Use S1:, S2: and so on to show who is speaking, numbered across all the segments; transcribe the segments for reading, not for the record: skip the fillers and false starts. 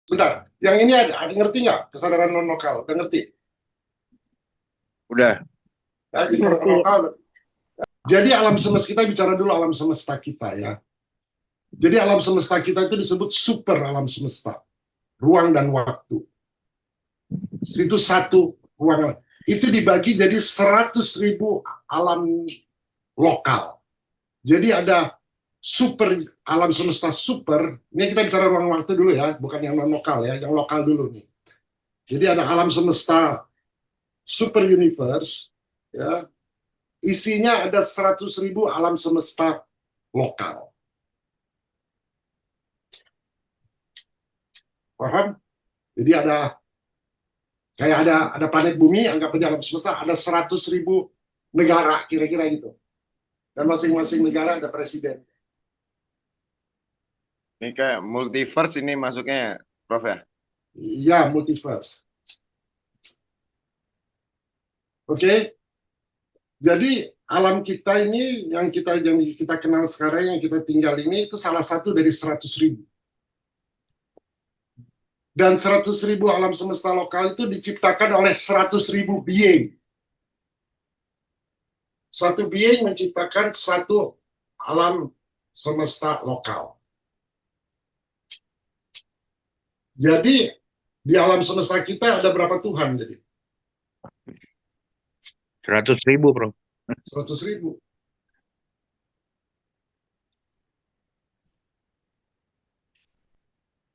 S1: Bentar, yang ini ada ngerti nggak kesadaran non lokal? Udah ngerti?
S2: Udah.
S1: Ya, non lokal. Jadi alam semesta, kita bicara dulu alam semesta kita ya. Jadi alam semesta kita itu disebut super alam semesta, ruang dan waktu. Itu satu ruang. Itu dibagi jadi 100.000 alam lokal. Jadi ada super alam semesta super. Ini kita bicara ruang waktu dulu ya, bukan yang non lokal ya, yang lokal dulu nih. Jadi ada alam semesta super universe, ya, isinya ada 100.000 alam semesta lokal. Paham? Jadi kayak ada planet bumi, anggap aja alam semesta, ada 100.000 negara kira-kira gitu. Dan masing-masing negara ada presiden.
S3: Ini kayak multiverse ini masuknya, Prof ya?
S1: Iya, multiverse. Oke? Jadi alam kita ini yang kita kenal sekarang, yang kita tinggal ini itu salah satu dari 100.000. Dan 100.000 alam semesta lokal itu diciptakan oleh 100.000 being. Satu being menciptakan satu alam semesta lokal. Jadi di alam semesta kita ada berapa Tuhan? Jadi
S2: 100.000, Bro.
S1: 100.000.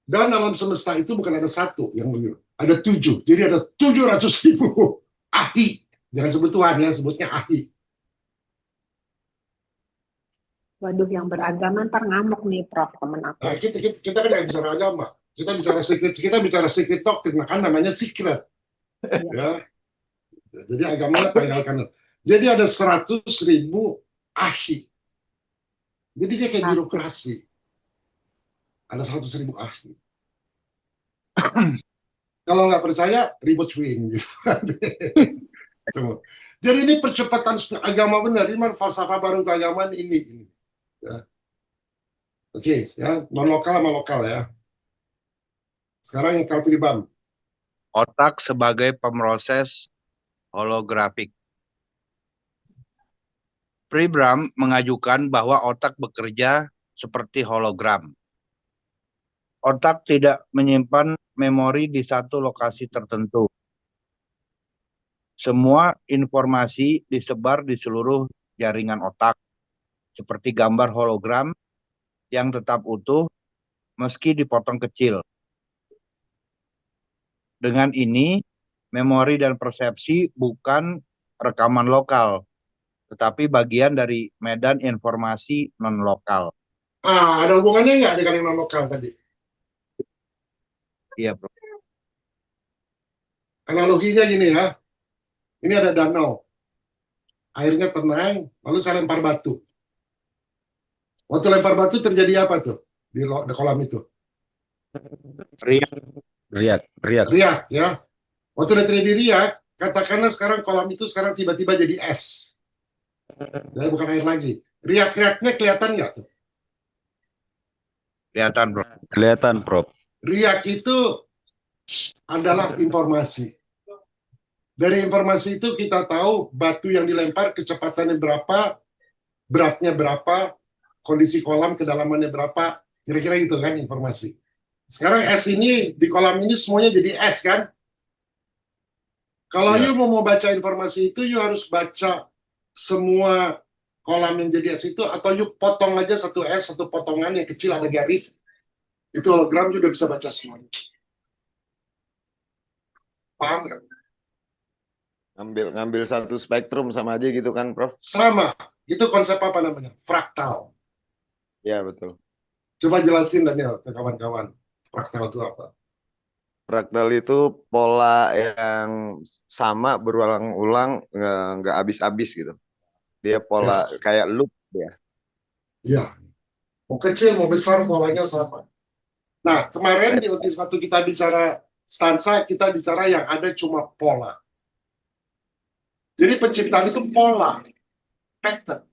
S1: Dan alam semesta itu bukan ada satu yang begitu, ada 7. Jadi ada 700.000 ahli. Jangan sebut Tuhan ya, sebutnya ahli.
S4: Waduh, yang beragama ntar ngamuk nih, Prof, temen aku.
S1: Nah, kita kan yang bicara agama, kita bicara secret doctrine, kan namanya secret. Ya. Jadi agamanya tanggalkan. Jadi ada 100.000 ahli. Jadi dia kayak birokrasi. Ada 100.000 ahli. Kalau nggak percaya, ribut swing. Gitu. Jadi ini percepatan agama benar. Ini falsafah baru keagamaan ini. Ya. Oke, ya, non lokal sama lokal ya. Sekarang yang Carl Pribam.
S2: Otak sebagai pemroses holografik. Pribram mengajukan bahwa otak bekerja seperti hologram. Otak tidak menyimpan memori di satu lokasi tertentu. Semua informasi disebar di seluruh jaringan otak, seperti gambar hologram yang tetap utuh meski dipotong kecil. Dengan ini, memori dan persepsi bukan rekaman lokal, tetapi bagian dari medan informasi non-lokal.
S1: Ada hubungannya nggak dengan yang non lokal tadi?
S2: Iya, Bro.
S1: Analoginya gini ya. Ini ada danau. Airnya tenang, lalu saya lempar batu. Waktu lempar batu terjadi apa tuh di kolam itu? Riak ya. Waktu udah terjadi riak, katakanlah sekarang kolam itu sekarang tiba-tiba jadi es. Jadi bukan air lagi. Riak-riaknya kelihatan nggak tuh?
S2: Kelihatan, Bro.
S5: Kelihatan, Prof.
S1: Riak itu adalah informasi. Dari informasi itu kita tahu batu yang dilempar kecepatannya berapa, beratnya berapa, kondisi kolam kedalamannya berapa, kira-kira itu kan informasi. Sekarang es ini di kolam ini semuanya jadi es kan? Kalau you mau baca informasi itu, you harus baca semua kolam yang jadi es itu, atau you potong aja satu es, satu potongan yang kecil ada garis, itu hologram you udah bisa baca semuanya. Paham kan?
S3: Ngambil satu spektrum sama aja gitu kan, Prof?
S1: Sama. Itu konsep apa namanya? Fraktal.
S3: Ya, betul.
S1: Coba jelasin, Daniel, ke kawan-kawan. Fraktal itu apa?
S3: Fraktal itu pola yang sama berulang-ulang, nggak habis-habis gitu. Dia pola kayak loop ya.
S1: Ya. Mau kecil, mau besar, polanya sama. Nah, kemarin di waktu kita bicara stansa, kita bicara yang ada cuma pola. Jadi penciptaan itu pola, pattern.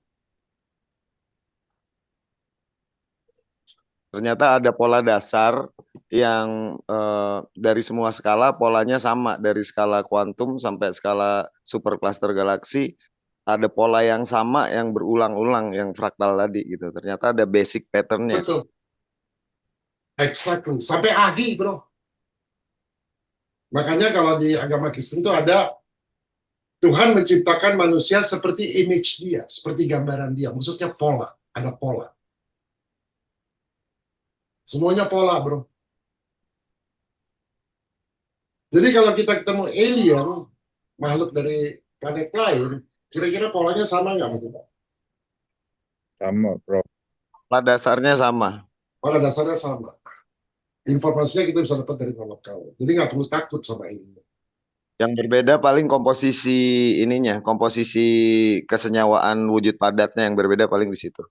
S3: Ternyata ada pola dasar yang dari semua skala polanya sama, dari skala kuantum sampai skala supercluster galaksi ada pola yang sama yang berulang-ulang yang fraktal tadi gitu. Ternyata ada basic patternnya.
S1: Betul. Exactly. Sampai agi, bro. Makanya kalau di agama Kristen itu ada Tuhan menciptakan manusia seperti image dia, seperti gambaran dia. Maksudnya pola, ada pola. Semuanya pola, bro. Jadi kalau kita ketemu alien, makhluk dari planet lain, kira-kira polanya sama nggak sama kita?
S2: Sama, Prof.
S3: Pola dasarnya sama.
S1: Pada dasarnya sama. Informasinya kita bisa dapat dari lokal. Jadi nggak perlu takut sama ini.
S3: Yang berbeda paling komposisi ininya, komposisi kesenyawaan wujud padatnya yang berbeda paling di situ.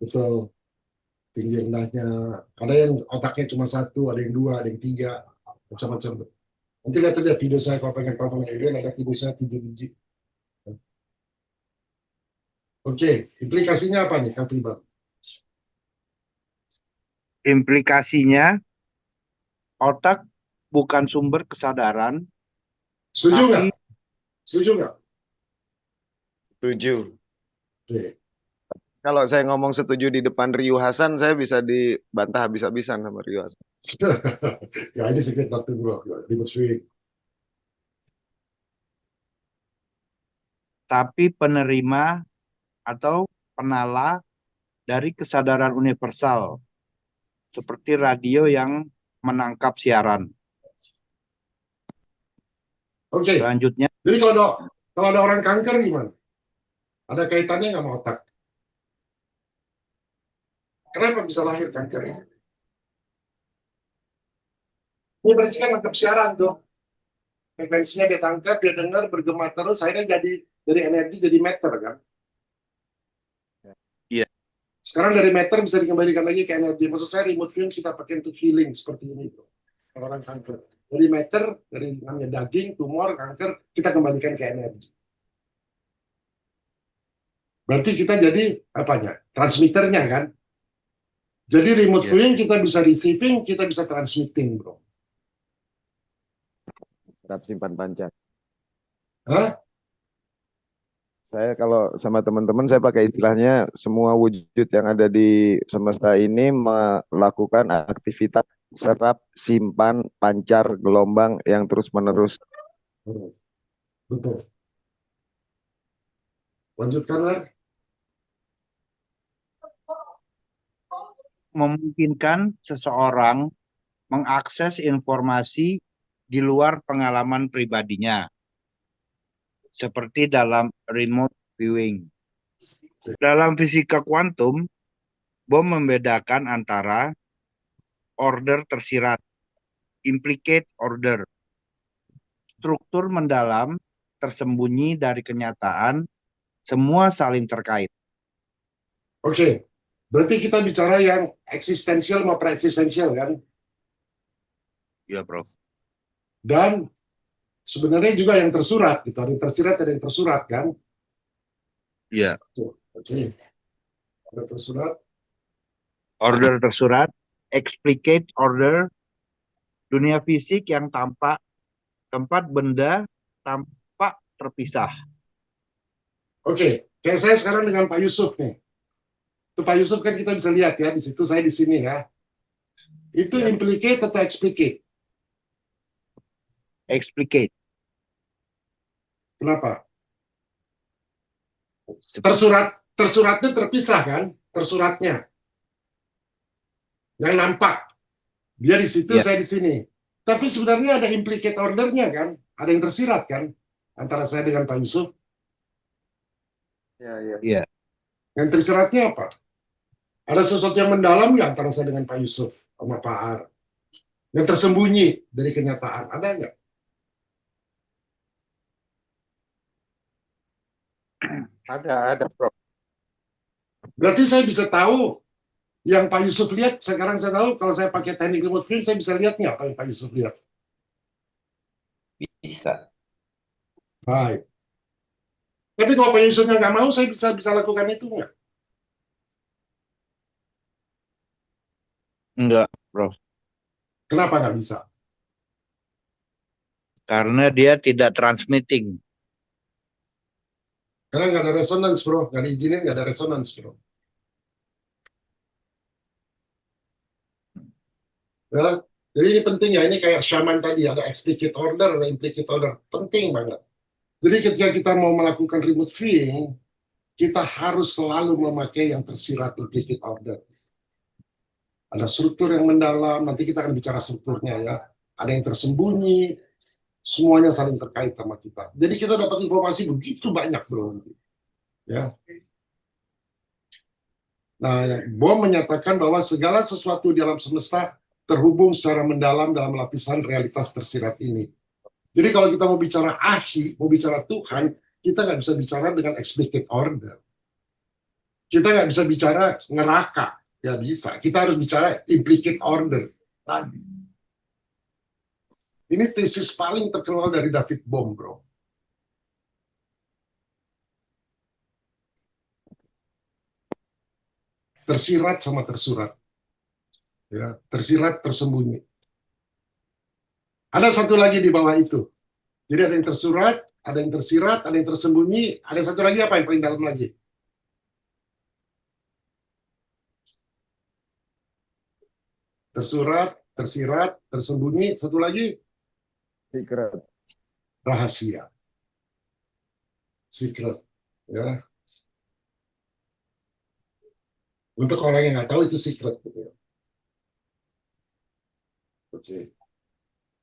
S1: Betul. Tinggi rendahnya. Ada yang otaknya cuma satu, ada yang dua, ada yang tiga. Macam-macam. Nanti lihat aja video saya kalau pengen tahu alien, ada video saya 7 biji. Oke, implikasinya apa nih, Kang Pribam?
S2: Implikasinya, otak bukan sumber kesadaran,
S1: Setuju nggak?
S2: tapi
S1: Setuju nggak?
S3: Setuju.
S1: Oke.
S3: Kalau saya ngomong setuju di depan Ryu Hasan, saya bisa dibantah habis-habisan sama Ryu Hasan.
S1: Ya ini sedikit waktu bro, ribut swing.
S2: tapi penerima atau penala dari kesadaran universal, seperti radio yang menangkap siaran.
S1: Oke,
S2: Selanjutnya,
S1: jadi kalau ada orang kanker gimana? Ada kaitannya nggak sama otak? Kenapa bisa lahir kanker ya? Ini berarti kan nangkap siaran tuh. Frekuensinya dia tangkap, dia dengar, bergema terus, akhirnya jadi dari energi jadi meter kan?
S2: Iya.
S1: Sekarang dari meter bisa dikembalikan lagi ke energi. Maksud saya remote viewing kita pakai untuk healing seperti ini bro. Kalau orang kanker. Dari meter, dari namanya daging, tumor, kanker, kita kembalikan ke energi. Berarti kita jadi apanya? Transmitternya kan? Jadi remote viewing kita bisa receiving, kita bisa transmitting bro.
S3: Serap simpan panjang.
S1: Hah?
S3: Saya kalau sama teman-teman saya pakai istilahnya semua wujud yang ada di semesta ini melakukan aktivitas serap, simpan, pancar, gelombang yang terus-menerus.
S1: Betul. Lanjutkan, Lar.
S2: memungkinkan seseorang mengakses informasi di luar pengalaman pribadinya, seperti dalam remote viewing. Dalam fisika kuantum, Bohm membedakan antara order tersirat, implicate order, struktur mendalam tersembunyi dari kenyataan, semua saling terkait.
S1: Oke, berarti kita bicara yang eksistensial mau pre-eksistensial kan?
S2: Ya, Prof.
S1: Dan sebenarnya juga yang tersurat gitu, ada yang tersirat, ada yang tersurat kan?
S2: Iya.
S1: Oke. Ada tersurat.
S2: Order tersurat, explicate order, dunia fisik yang tampak, tempat benda tampak terpisah.
S1: Oke, kayak saya sekarang dengan Pak Yusuf nih. Itu Pak Yusuf kan kita bisa lihat ya, di situ saya di sini ya. Itu implicate atau explicate?
S2: Explicate.
S1: Kenapa? Tersuratnya terpisah kan? Tersuratnya. Yang nampak. Dia di situ, saya di sini. Tapi sebenarnya ada implicate ordernya kan? Ada yang tersirat kan? Antara saya dengan Pak Yusuf.
S2: Iya.
S1: Yang tersiratnya apa? Ada sesuatu yang mendalam nggak antara saya dengan Pak Yusuf sama Pak Ar? Yang tersembunyi dari kenyataan, ada nggak?
S2: Ada, Prof.
S1: Berarti saya bisa tahu yang Pak Yusuf lihat, sekarang saya tahu kalau saya pakai teknik remote viewing, saya bisa lihat nggak apa yang Pak Yusuf lihat?
S5: Bisa.
S1: Baik. Tapi kalau Pak Yusufnya nggak mau, saya bisa lakukan itu nggak?
S2: Enggak, Prof.
S1: Kenapa nggak bisa?
S2: Karena dia tidak transmitting.
S1: Karena nggak ada resonance, bro. Nggak diizinin, nggak ada resonance, bro. Ya, jadi ini penting ya. Ini kayak shaman tadi, ada explicit order, ada implicit order. Penting banget. Jadi ketika kita mau melakukan remote viewing, kita harus selalu memakai yang tersirat implicit order. Ada struktur yang mendalam, nanti kita akan bicara strukturnya ya. Ada yang tersembunyi, semuanya saling terkait sama kita. Jadi kita dapat informasi begitu banyak, bro. Ya. Nah, Bohm menyatakan bahwa segala sesuatu di alam semesta terhubung secara mendalam dalam lapisan realitas tersirat ini. Jadi kalau kita mau bicara ahi, mau bicara Tuhan, kita nggak bisa bicara dengan explicit order. Kita nggak bisa bicara neraka, ya bisa. Kita harus bicara implicit order tadi. Ini tesis paling terkenal dari David Bohm, bro. Tersirat sama tersurat. Ya, tersirat, tersembunyi. Ada satu lagi di bawah itu. Jadi ada yang tersurat, ada yang tersirat, ada yang tersembunyi, ada satu lagi apa yang paling dalam lagi? Tersurat, tersirat, tersembunyi, satu lagi
S3: Secret.
S1: rahasia. Secret. Ya. Untuk orang yang nggak tahu itu secret. Gitu ya. Oke.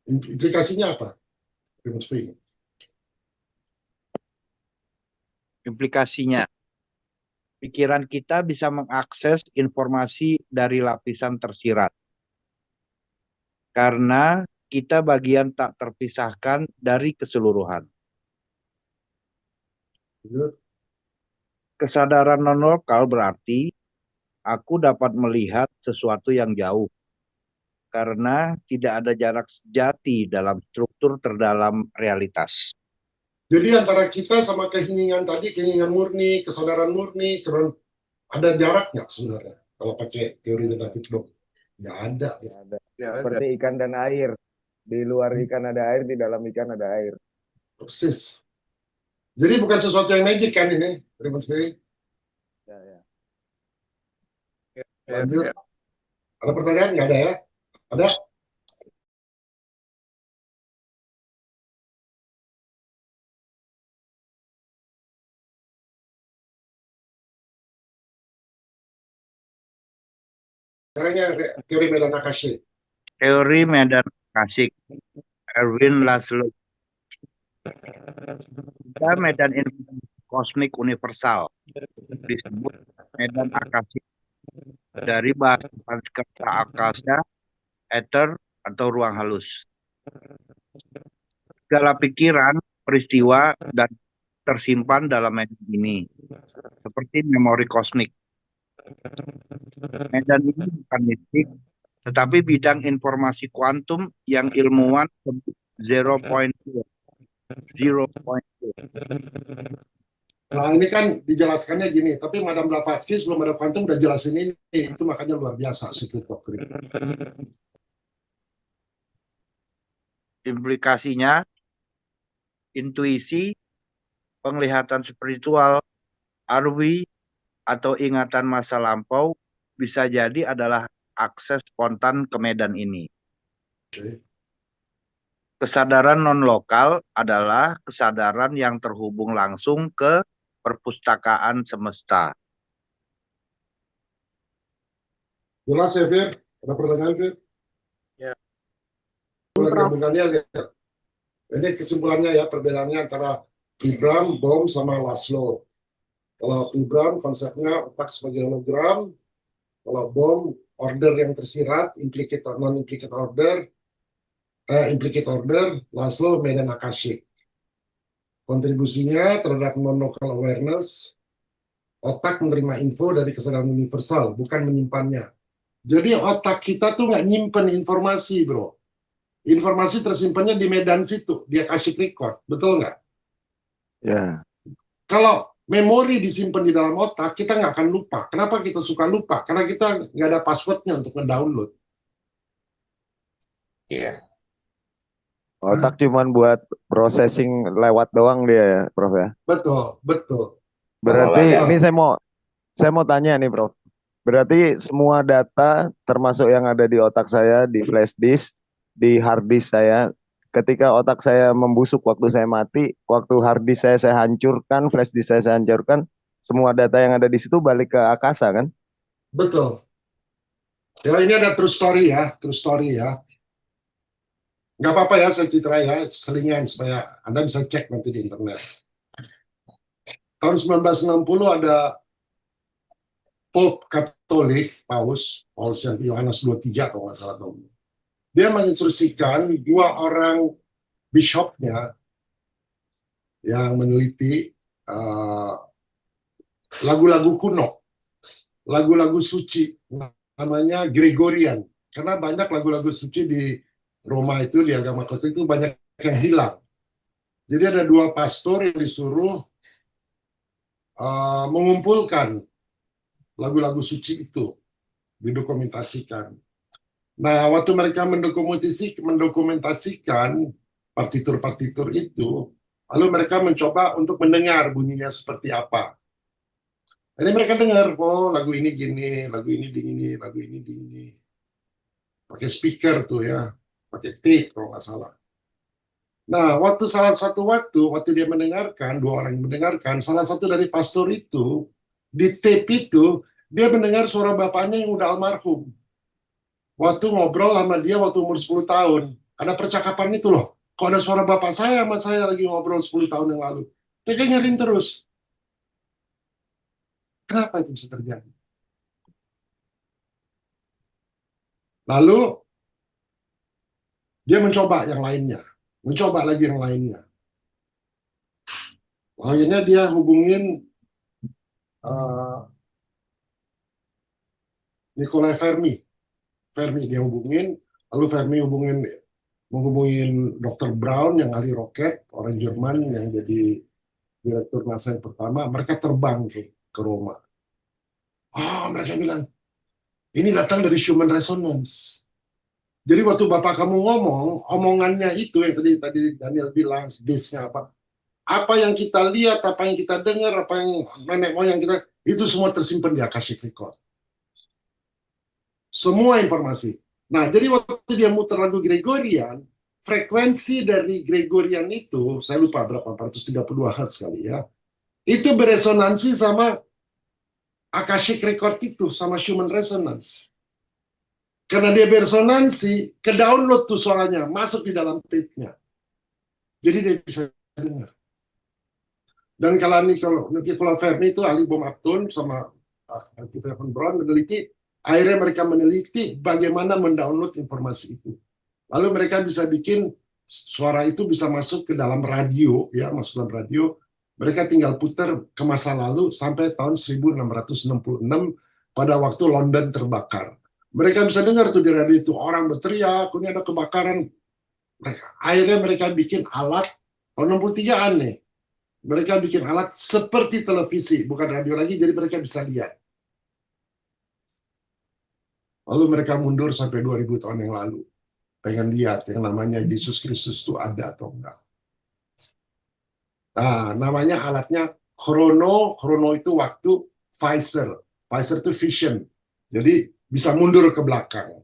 S1: Implikasinya apa?
S2: Implikasinya, pikiran kita bisa mengakses informasi dari lapisan tersirat. Karena kita bagian tak terpisahkan dari keseluruhan. Kesadaran non-lokal berarti aku dapat melihat sesuatu yang jauh. Karena tidak ada jarak sejati dalam struktur terdalam realitas.
S1: Jadi antara kita sama keinginan tadi, keinginan murni, kesadaran murni, ada jarak nggak sebenarnya? Kalau pakai teori David Bohm, nggak ada.
S3: Ya, ada. Seperti ikan dan air. Di luar ikan ada air, di dalam ikan ada air.
S1: Persis. Jadi bukan sesuatu yang magic kan ini,
S3: Ya, ya.
S1: Lanjut. Ada pertanyaan? Nggak ada ya? Ada? Caranya teori medan akasik.
S2: Teori medan akasik, Erwin Laszlo. Ada medan informasi kosmik universal, disebut medan akasik. Dari bahasa kata akasya, ether, atau ruang halus. Segala pikiran, peristiwa, dan tersimpan dalam medan ini, seperti memori kosmik. Medan ini bukan mistik, tetapi bidang informasi kuantum yang ilmuwan sebut 0.0.
S1: Nah ini kan dijelaskannya gini, tapi Madame Blavatsky sebelum ada kuantum udah jelasin ini, itu makanya luar biasa secret doctrine.
S2: Implikasinya, intuisi, penglihatan spiritual, arwi, atau ingatan masa lampau bisa jadi adalah akses spontan ke medan ini.
S1: Okay.
S2: Kesadaran non-lokal adalah kesadaran yang terhubung langsung ke perpustakaan semesta.
S1: Jelas ya, Fir? Ada pertanyaan, Fir?
S2: Ya.
S1: Gabungannya lihat. Ini kesimpulannya ya, perbedaannya antara Vibram, Bohm, sama Laszlo. Kalau Vibram konsepnya otak sebagai hologram, kalau Bohm order yang tersirat, implicit non-implicit order, implicit order, Laszlo medan akasik. Kontribusinya terhadap non-local awareness, otak menerima info dari kesadaran universal, bukan menyimpannya. Jadi otak kita tuh nggak nyimpen informasi, bro. Informasi tersimpannya di medan situ, di akashic record, betul nggak?
S3: Ya.
S1: Kalau memori disimpan di dalam otak, kita nggak akan lupa. Kenapa kita suka lupa? Karena kita nggak ada passwordnya untuk ngedownload.
S2: Iya.
S3: Otak cuman buat processing lewat doang dia ya, Prof ya.
S1: Betul, betul.
S3: Berarti ini
S1: Nah,
S3: saya mau tanya nih, Prof. Berarti semua data termasuk yang ada di otak saya, di flash disk, di hard disk saya, ketika otak saya membusuk waktu saya mati, waktu hard disk saya hancurkan, flash disk saya hancurkan, semua data yang ada di situ balik ke angkasa kan?
S1: betul. Ya, ini ada true story ya, true story ya. Nggak apa-apa ya, saya citra ya, selingan supaya Anda bisa cek nanti di internet. Tahun 1960 ada Pope Katolik, Paus yang Yohanes 23 kalau nggak salah. Dia menginstruksikan dua orang bishopnya yang meneliti lagu-lagu kuno, lagu-lagu suci, namanya Gregorian. Karena banyak lagu-lagu suci di Roma itu, di agama Katolik itu banyak yang hilang. Jadi ada dua pastor yang disuruh mengumpulkan lagu-lagu suci itu, didokumentasikan. Nah, waktu mereka mendokumentasikan partitur-partitur itu, lalu mereka mencoba untuk mendengar bunyinya seperti apa. Jadi mereka dengar, oh lagu ini gini, lagu ini di ini, lagu ini di ini. Pakai speaker tuh ya, pakai tape kalau nggak salah. Nah, waktu dia mendengarkan, dua orang yang mendengarkan, salah satu dari pastor itu, di tape itu, dia mendengar suara bapaknya yang udah almarhum. Waktu ngobrol sama dia waktu umur 10 tahun. Ada percakapan itu loh. Kok ada suara bapak saya sama saya lagi ngobrol 10 tahun yang lalu. Dia dengerin terus. Kenapa itu bisa terjadi? Lalu, dia mencoba yang lainnya. Mencoba lagi yang lainnya. Akhirnya dia hubungin Nikolai Fermi. Fermi dia hubungin, lalu Fermi menghubungin Dr. Brown yang ahli roket, orang Jerman yang jadi direktur NASA yang pertama. Mereka terbang ke Roma. Mereka bilang, ini datang dari human resonance. Jadi waktu Bapak kamu ngomong, omongannya itu yang tadi Daniel bilang, disknya apa yang kita lihat, apa yang kita dengar, apa yang nenek moyang kita, itu semua tersimpan di Akashic Record. Semua informasi. Nah, jadi waktu dia muter lagu Gregorian, frekuensi dari Gregorian itu, saya lupa berapa, 432 Hz kali ya, itu beresonansi sama Akashic Record itu, sama human resonance. Karena dia beresonansi, ke-download tuh suaranya, masuk di dalam tape-nya. Jadi dia bisa dengar. Dan kalau Nicola Fermi itu ahli bom atom sama Christopher Brown meneliti, akhirnya mereka meneliti bagaimana mendownload informasi itu. Lalu mereka bisa bikin suara itu bisa masuk ke dalam radio, ya, masuk ke dalam radio. Mereka tinggal putar ke masa lalu sampai tahun 1666 pada waktu London terbakar. Mereka bisa dengar tuh di radio itu orang berteriak, ini ada kebakaran. Akhirnya mereka bikin alat tahun 63-an nih. Mereka bikin alat seperti televisi, bukan radio lagi, jadi mereka bisa lihat. Lalu mereka mundur sampai 2000 tahun yang lalu. Pengen lihat yang namanya Yesus Kristus itu ada atau enggak. Nah, namanya alatnya Chrono itu waktu, Pfizer itu vision. Jadi bisa mundur ke belakang.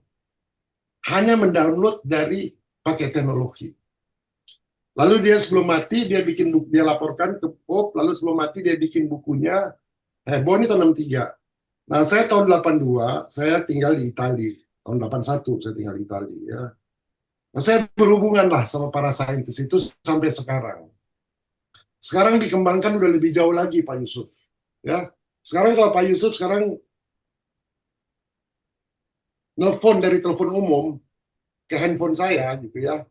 S1: Hanya mendownload dari pakai teknologi. Lalu dia sebelum mati, dia bikin buku, dia laporkan ke Pope, lalu sebelum mati dia bikin bukunya, Bon ini tahun 63. Nah, saya tahun 82, saya tinggal di Italia. Tahun 81 saya tinggal di Italia. Ya. Nah, saya berhubungan lah sama para saintis itu sampai sekarang. Sekarang dikembangkan udah lebih jauh lagi Pak Yusuf. Ya, sekarang kalau Pak Yusuf sekarang nelfon dari telepon umum ke handphone saya gitu ya,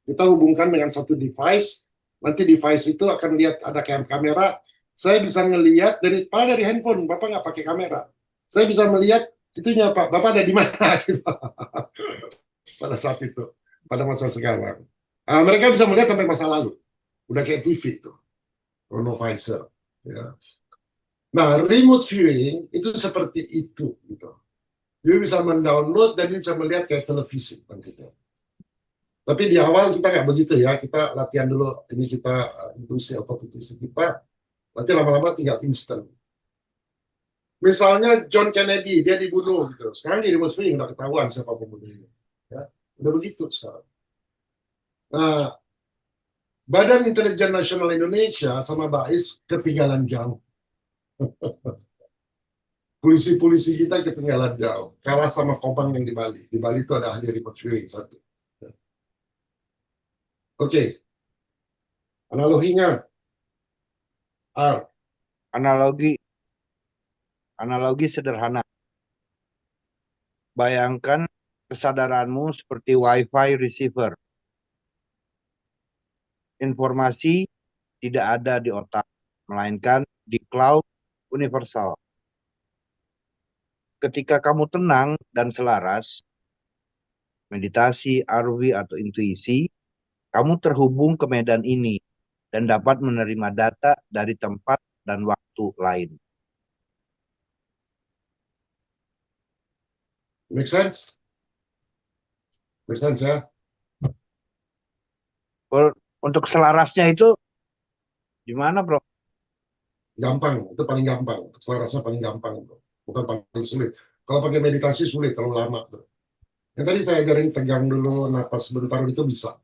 S1: kita hubungkan dengan satu device, nanti device itu akan lihat ada kamera, saya bisa ngelihat dari handphone, Bapak nggak pakai kamera, saya bisa melihat itunya Bapak ada di mana gitu. Pada saat itu, pada masa sekarang. Nah, mereka bisa melihat sampai masa lalu, udah kayak TV itu, Chronovisor. Ya. Nah, remote viewing itu seperti itu gitu. Dia bisa mendownload dan dia bisa melihat kayak televisi nantinya. Tapi di awal kita nggak begitu ya, kita latihan dulu, ini kita intuisi atau intuisi kita, nanti lama-lama tinggal instan. Misalnya John Kennedy, dia dibunuh gitu. Sekarang di remote viewing udah ketahuan siapa pembunuhnya. Ya, udah begitu sekarang. Nah, Badan Intelijen Nasional Indonesia sama BAIS ketinggalan jauh. Polisi-polisi kita ketinggalan jauh. Kalah sama Kopang yang di Bali. Di Bali itu ada ahli remote viewing satu. Oke. Analoginya.
S2: Analogi sederhana. Bayangkan kesadaranmu seperti Wi-Fi receiver. Informasi tidak ada di otak, melainkan di cloud universal. Ketika kamu tenang dan selaras, meditasi, arwi, atau intuisi, kamu terhubung ke medan ini dan dapat menerima data dari tempat dan waktu lain.
S1: Make sense? Make sense ya?
S2: Untuk selarasnya itu gimana, Bro?
S1: Gampang, itu paling gampang. Selarasnya paling gampang, bro. Bukan paling sulit. Kalau pakai meditasi sulit, terlalu lama. Bro. Yang tadi saya ajarin tegang dulu, napas sebentar, itu bisa.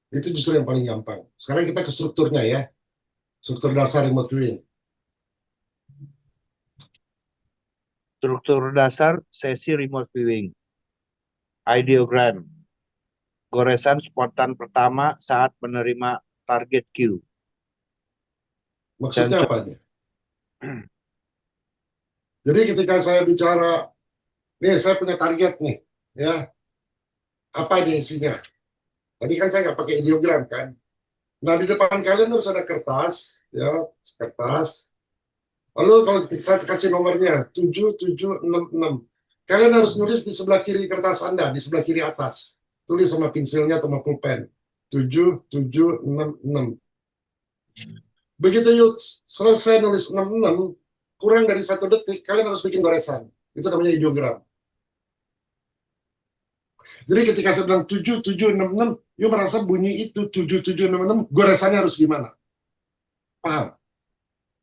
S1: Itu justru yang paling gampang. Sekarang kita ke strukturnya ya. Struktur dasar remote viewing.
S2: Struktur dasar sesi remote viewing. Ideogram. Goresan spontan pertama saat menerima target cue.
S1: Maksudnya apa nih? Jadi ketika saya bicara, nih saya punya target nih, ya. Apa ini isinya? Tadi kan saya nggak pakai ideogram kan. Nah di depan kalian harus ada kertas, ya, kertas. Lalu kalau saya kasih nomornya 7766, kalian harus nulis di sebelah kiri kertas Anda, di sebelah kiri atas. Tulis sama pensilnya atau sama pulpen. 7766. Begitu yuk selesai nulis 66, kurang dari 1 detik, kalian harus bikin goresan. Itu namanya ideogram. Jadi ketika saya bilang 7766, yuk merasa bunyi itu 7766, goresannya harus gimana? Paham?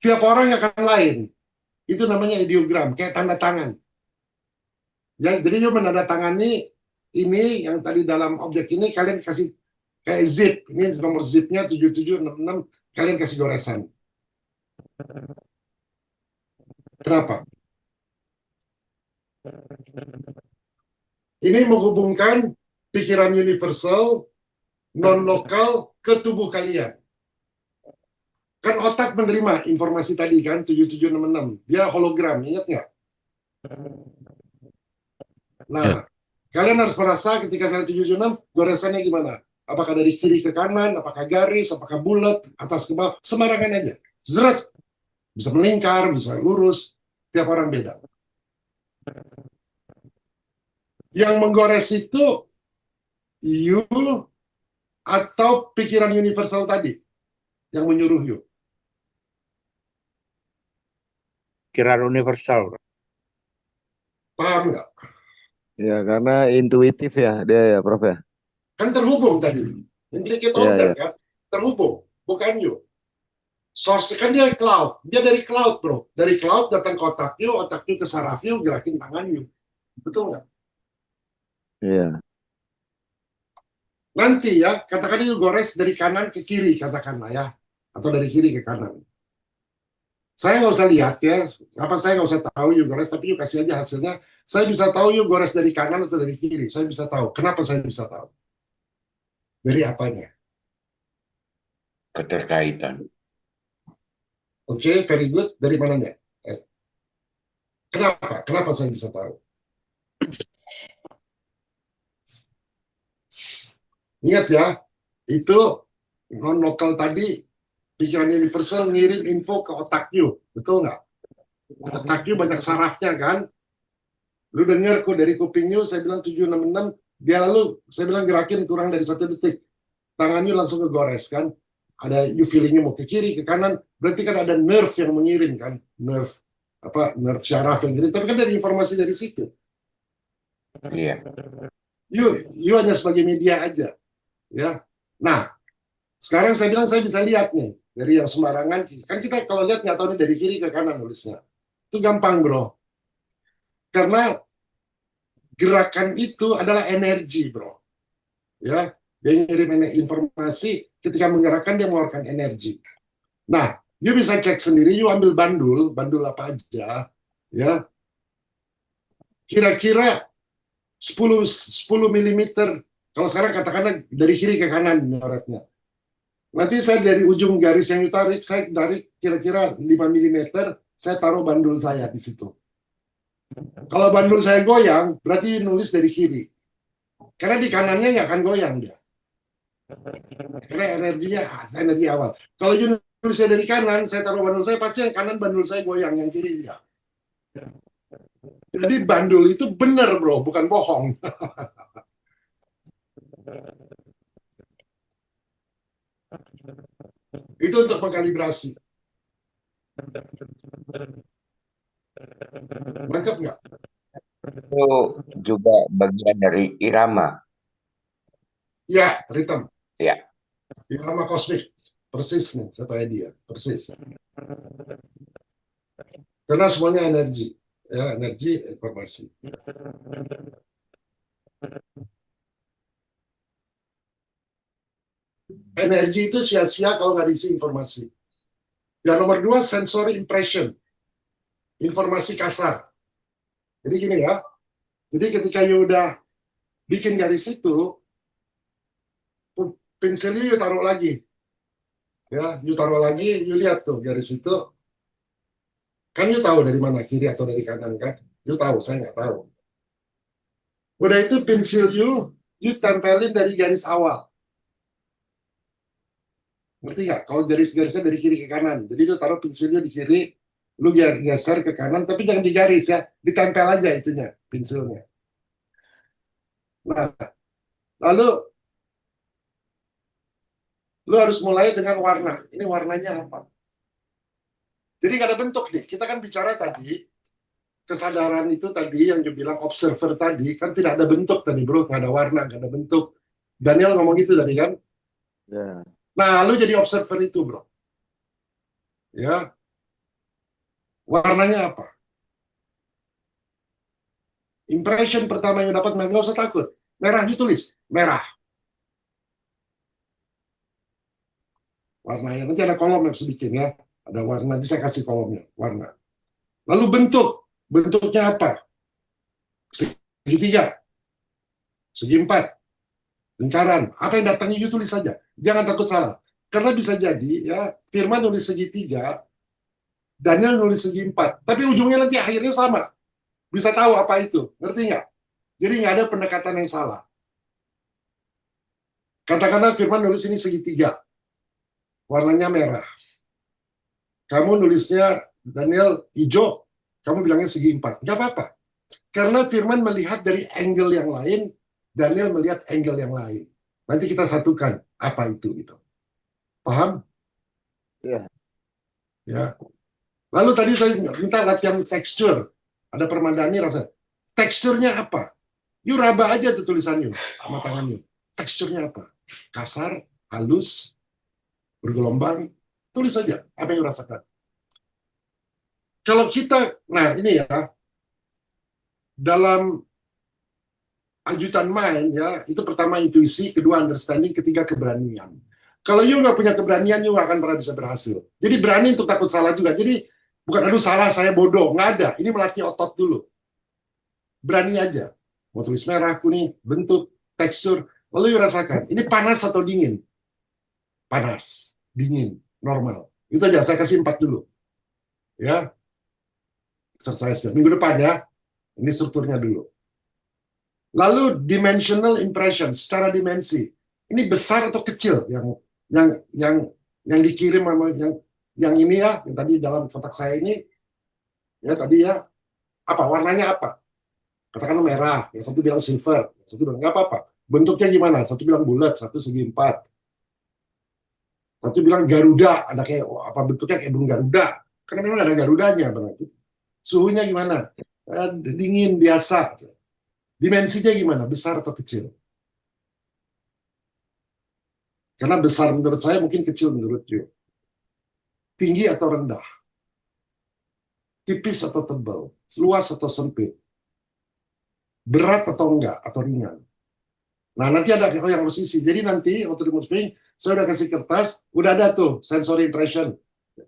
S1: Tiap orang akan lain. Itu namanya ideogram, kayak tanda tangan. Ya, jadi yuk menandatangani ini yang tadi dalam objek ini, kalian kasih kayak zip. Ini nomor zipnya 7766, kalian kasih goresan. Kenapa? Ini menghubungkan pikiran universal, non-lokal ke tubuh kalian. Kan otak menerima informasi tadi kan, 7766. Dia hologram, ingat nggak? Nah, kalian harus merasa ketika saya 776, goresannya gimana? Apakah dari kiri ke kanan, apakah garis, apakah bulat, atas ke bawah, sembarangan aja. Zret. Bisa melingkar, bisa lurus, tiap orang beda. Yang menggores itu you atau pikiran universal tadi yang menyuruh you.
S2: Pikiran universal.
S1: Paham nggak?
S3: Ya, karena intuitif ya dia ya, Prof ya.
S1: Kan terhubung tadi. Implicate order kan? Terhubung, bukan you. Source kan dia cloud. Dia dari cloud, bro. Dari cloud datang ke otak you ke saraf you, gerakin tangan you. Betul nggak?
S3: Iya.
S1: Nanti ya, katakan you gores dari kanan ke kiri, katakanlah ya. Atau dari kiri ke kanan. Saya nggak usah lihat ya, saya nggak usah tahu you gores, tapi you kasih aja hasilnya. Saya bisa tahu you gores dari kanan atau dari kiri. Saya bisa tahu. Kenapa saya bisa tahu? Dari apanya?
S5: Keterkaitan.
S1: Oke, very good. Dari mananya? Kenapa? Kenapa saya bisa tahu? Ingat ya, itu non-lokal tadi, pikiran universal ngirim info ke otak you. Betul nggak? Otak you banyak sarafnya kan? Lu dengar kok dari kuping you, saya bilang 766, dia lalu, saya bilang gerakin kurang dari 1 detik. Tangannya langsung kegores kan? Ada you feelingnya mau ke kiri, ke kanan, berarti kan ada nerve yang mengirim kan? Nerve syaraf yang mengirim, tapi kan dari informasi dari situ.
S5: Iya.
S1: You hanya sebagai media aja. Ya. Nah, sekarang saya bilang saya bisa lihat nih dari yang sembarangan. Kan kita kalau lihat nggak tahu nih dari kiri ke kanan nulisnya. Itu gampang, bro. Karena gerakan itu adalah energi, bro. Ya, dia ngirim informasi, ketika menggerakkan dia mengeluarkan energi. Nah, you bisa cek sendiri, you ambil bandul apa aja, ya, kira-kira 10 milimeter. Kalau sekarang katakanlah dari kiri ke kanan nyoretnya. Nanti saya dari ujung garis yang ditarik, saya tarik kira-kira 5 milimeter, saya taruh bandul saya di situ. Kalau bandul saya goyang, berarti nulis dari kiri. Karena di kanannya nggak akan goyang dia. Karena energinya energi awal. Kalau nulisnya dari kanan, saya taruh bandul saya, pasti yang kanan bandul saya goyang, yang kiri enggak. Jadi bandul itu benar, bro, bukan bohong. Itu untuk mengkalibrasi. Lengkap nggak?
S5: Itu juga bagian dari irama.
S1: Ya, ritme.
S5: Ya.
S1: Irama kosmik. Persis nih, supaya dia. Persis. Karena semuanya energi. Ya, energi, informasi. Energi itu sia-sia kalau nggak diisi informasi. Yang nomor 2, sensory impression. Informasi kasar. Jadi gini ya. Jadi ketika you udah bikin garis itu, pensilnya you taruh lagi. Ya, you taruh lagi, you lihat tuh garis itu. Kan you tahu dari mana, kiri atau dari kanan kan? You tahu, saya nggak tahu. Udah itu pensil you tempelin dari garis awal. Ngerti nggak? Kalau garis-garisnya dari kiri ke kanan. Jadi lu taruh pensilnya di kiri, lu geser ke kanan, tapi jangan digaris ya, ditempel aja itunya, pensilnya. Nah, lalu lu harus mulai dengan warna. Ini warnanya apa? Jadi nggak ada bentuk nih. Kita kan bicara tadi, kesadaran itu tadi yang dibilang observer tadi, kan tidak ada bentuk tadi, bro. Nggak ada warna, nggak ada bentuk. Daniel ngomong gitu tadi kan?
S3: Ya.
S1: Nah, lu jadi observer itu, bro. Ya. Warnanya apa? Impression pertama yang dapat, nggak usah takut. Merah ditulis, merah. Warnanya, nanti ada kolom yang harus bikin ya. Ada warna, nanti saya kasih kolomnya, warna. Lalu bentuknya apa? Segitiga, segi empat, lingkaran. Apa yang datangnya you tulis saja. Jangan takut salah. Karena bisa jadi ya, Firman nulis segitiga, Daniel nulis segi empat. Tapi ujungnya nanti akhirnya sama. Bisa tahu apa itu. Ngerti nggak? Jadi nggak ada pendekatan yang salah. Katakanlah Firman nulis ini segitiga. Warnanya merah. Kamu nulisnya Daniel hijau, kamu bilangnya segi empat. Nggak apa-apa. Karena Firman melihat dari angle yang lain, Daniel melihat angle yang lain. Nanti kita satukan apa itu gitu. Paham?
S3: Iya.
S1: Ya. Lalu tadi saya minta latihan tekstur. Ada permadani rasa. Teksturnya apa? You raba aja tuh tulisannya sama tangannya. Teksturnya apa? Kasar, halus, bergelombang. Tulis saja apa yang you rasakan. Kalau kita, nah ini ya, dalam ajutan mind ya, itu pertama intuisi, kedua understanding, ketiga keberanian. Kalau you nggak punya keberanian, you nggak akan pernah bisa berhasil. Jadi berani untuk takut salah juga. Jadi bukan aduh salah, saya bodoh. Nggak ada. Ini melatih otot dulu. Berani aja. Mau tulis merah, kuning, bentuk, tekstur. Lalu you rasakan. Ini panas atau dingin? Panas, dingin, normal. Itu aja. Saya kasih 4 dulu. Ya. Exercise minggu depan ya. Ini strukturnya dulu. Lalu dimensional impression, secara dimensi. Ini besar atau kecil yang dikirim sama yang ini ya, yang tadi dalam kotak saya ini ya tadi ya, apa warnanya apa? Katakan merah, yang satu bilang silver, yang satu bilang nggak apa-apa. Bentuknya gimana? Satu bilang bulat, satu segi empat. Satu bilang Garuda, ada kayak apa bentuknya kayak burung Garuda. Karena memang ada Garudanya berarti. Suhunya gimana? Dingin biasa. Dimensinya gimana? Besar atau kecil? Karena besar menurut saya mungkin kecil menurut you. Tinggi atau rendah. Tipis atau tebal. Luas atau sempit. Berat atau enggak, atau ringan. Nah, nanti ada yang harus isi. Jadi nanti waktu di moving, saya udah kasih kertas, udah ada tuh sensory impression.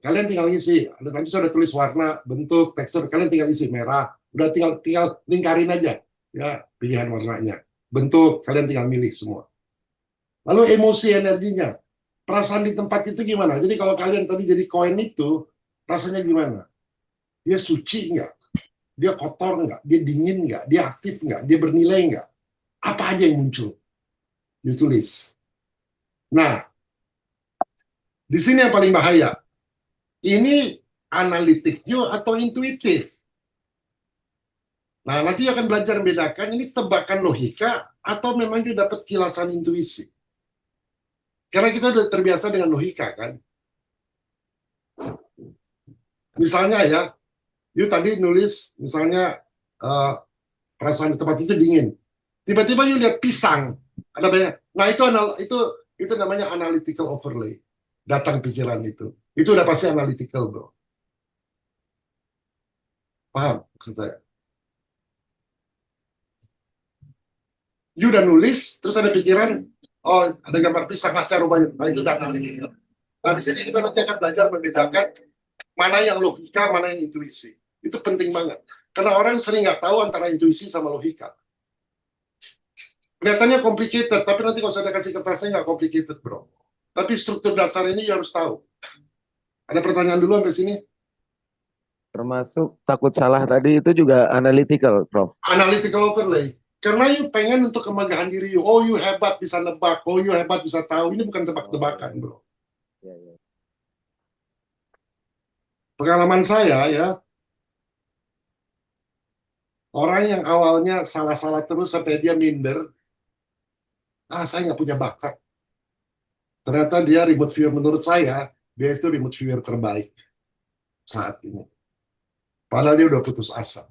S1: Kalian tinggal isi. Nanti saya udah tulis warna, bentuk, tekstur. Kalian tinggal isi merah. Udah tinggal lingkarin aja ya pilihan warnanya. Bentuk kalian tinggal milih semua. Lalu emosi energinya. Perasaan di tempat itu gimana? Jadi kalau kalian tadi jadi koin itu, rasanya gimana? Dia suci nggak? Dia kotor nggak? Dia dingin nggak? Dia aktif nggak? Dia bernilai nggak? Apa aja yang muncul? Ditulis. Nah, di sini yang paling bahaya. Ini analitik you atau intuitif? Nah, nanti you akan belajar membedakan ini tebakan logika atau memang you dapat kilasan intuisi. Karena kita udah terbiasa dengan logika, kan? Misalnya ya, you tadi nulis, misalnya perasaan di tempat itu dingin. Tiba-tiba you lihat pisang, ada banyak. Nah, itu namanya analytical overlay. Datang pikiran itu. Itu udah pasti analytical, bro. Paham maksud saya? You udah nulis, terus ada pikiran, oh ada gambar pisang kasar rupanya. Nah, itu udah analytical. Nah, di sini kita nanti akan belajar membedakan mana yang logika, mana yang intuisi. Itu penting banget. Karena orang sering nggak tahu antara intuisi sama logika. Kelihatannya complicated, tapi nanti kalau saya kasih kertasnya nggak complicated, bro. Tapi struktur dasar ini harus tahu. Ada pertanyaan dulu sampai sini?
S6: Termasuk takut salah tadi itu juga analytical, Prof.
S1: Analytical overlay. Karena you pengen untuk kemagahan diri you. Oh, you hebat bisa nebak. Oh, you hebat bisa tahu. Ini bukan tebak-tebakan, bro.
S6: Ya.
S1: Pengalaman saya ya, orang yang awalnya salah-salah terus sampai dia minder, saya nggak punya bakat. Ternyata dia remote viewer, menurut saya, dia itu remote viewer terbaik saat ini. Padahal dia udah putus asa.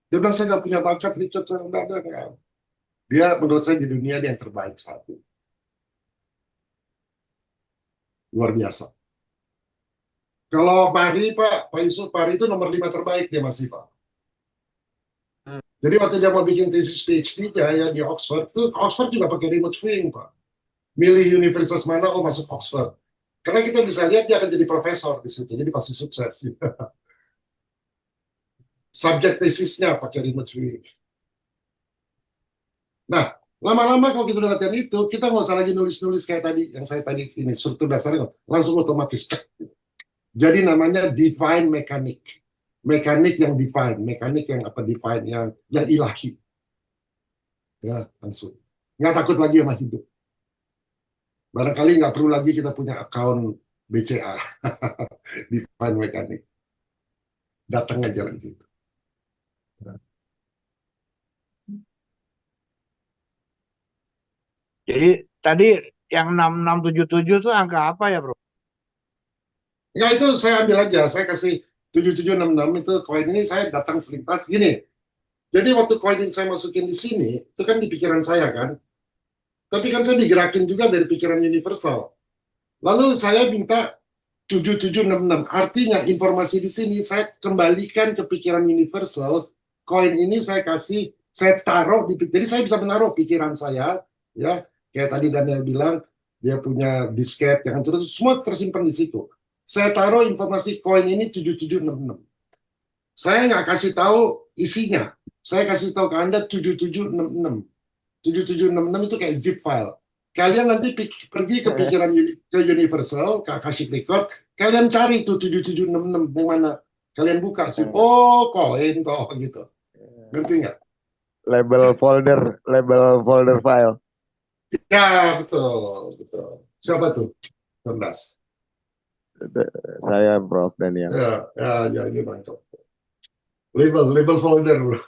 S1: Dia bilang, saya nggak punya bakat, Richard. Enggak. Dia, menurut saya, di dunia dia yang terbaik saat ini. Luar biasa. Kalau Pak Yusuf Pari itu nomor 5 terbaik dia masih, Pak. Jadi waktu dia mau bikin tesis PhD-nya ya di Oxford, itu Oxford juga pakai remote viewing, Pak. Milih universitas mana, oh masuk Oxford. Karena kita bisa lihat dia akan jadi profesor di situ, jadi pasti sukses. Subjek tesisnya pakai remote viewing. Nah, lama-lama kalau kita udah latihan itu, kita nggak usah lagi nulis-nulis kayak tadi, yang saya tadi ini, struktur dasarnya, langsung otomatis cek. Jadi namanya divine mechanic. Mekanik yang divine, mekanik yang divine, yang ilahi. Ya, langsung. Nggak takut lagi sama hidup. Barangkali nggak perlu lagi kita punya account BCA. Divine mechanic. Datang aja lagi gitu.
S2: Jadi tadi yang 6677 itu angka apa ya, Bro?
S1: Ya itu saya ambil aja, saya kasih 7766 itu koin ini saya datang selintas gini. Jadi waktu koin ini saya masukin di sini, itu kan di pikiran saya kan. Tapi kan saya digerakin juga dari pikiran universal. Lalu saya minta 7766. Artinya informasi di sini saya kembalikan ke pikiran universal. Koin ini saya kasih, saya taruh di, jadi saya bisa menaruh pikiran saya, ya kayak tadi Daniel bilang, dia punya disket yang terus semua tersimpan di situ. Saya taruh informasi koin ini 7766. Saya nggak kasih tahu isinya. Saya kasih tahu ke Anda 7766. 7766 itu kayak zip file. Kalian nanti pergi ke pikiran ke Universal, ke Akashic Record, kalian cari tuh 7766 yang mana. Kalian buka sih, oh koin toh gitu. Ngerti nggak?
S6: Label folder file.
S1: Ya betul. Siapa tuh? Cerdas.
S6: Saya Prof Daniel.
S1: Ya ini mantap. Label folder, bro.